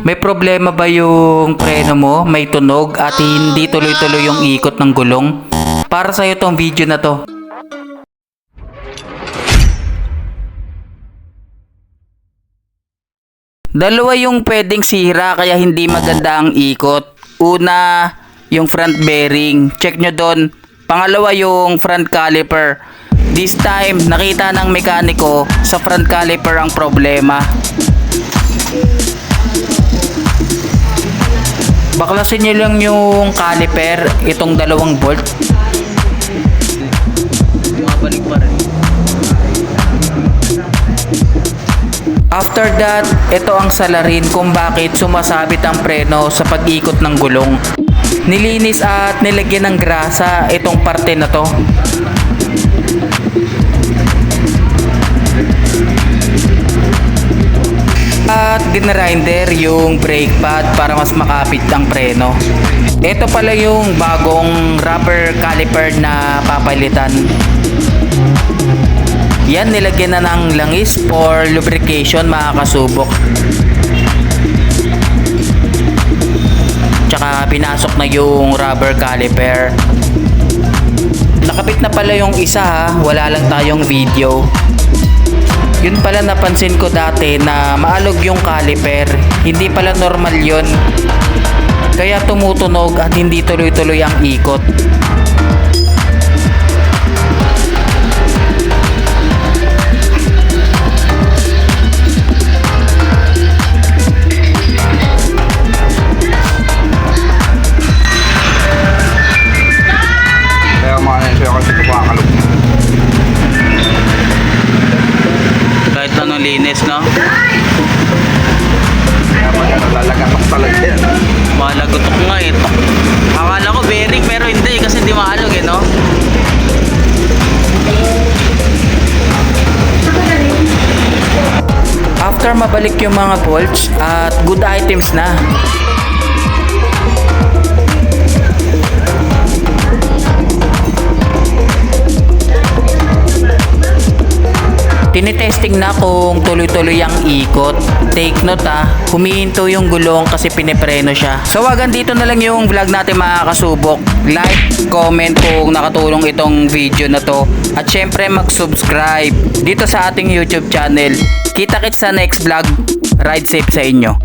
May problema ba yung preno mo? May tunog at hindi tuloy-tuloy yung ikot ng gulong? Para sa'yo tong video na to. Dalawa yung pwedeng sira kaya hindi maganda ang ikot. Una, yung front bearing. Check nyo doon. Pangalawa, yung front caliper. This time, nakita ng mekaniko sa front caliper ang problema. Baklasin nyo lang yung caliper, itong dalawang bolt. Mabalik pa rin. After that, ito ang salarin kung bakit sumasabit ang preno sa pag-ikot ng gulong. Nilinis at nilagyan ng grasa itong parte na to. At ginrinder yung brake pad para mas makapit ang preno. Ito pala yung bagong rubber caliper na papalitan. Yan, nilagyan na ng langis for lubrication mga kasubok. Tsaka pinasok na yung rubber caliper. Nakapit na pala yung isa ha, wala lang tayong video. Yun pala napansin ko dati na maalog yung caliper. Hindi pala normal yun. Kaya tumutunog at hindi tuloy-tuloy ang ikot. Kaya maayos kasi kumakalog na. Kahit anong linis, no? Kaya pag nalagatok talaga yan. Malagotok nga ito. Akala ko bearing pero hindi kasi hindi maalog eh, no? After mabalik yung mga bolts at good items na. Tinitesting na kung tuloy-tuloy ang ikot. Take note humihinto yung gulong kasi pinipreno siya. So hanggang dito na lang yung vlog natin mga kasubok. Like, comment kung nakatulong itong video na to. At syempre mag-subscribe dito sa ating YouTube channel. Kita-kits sa next vlog. Ride safe sa inyo.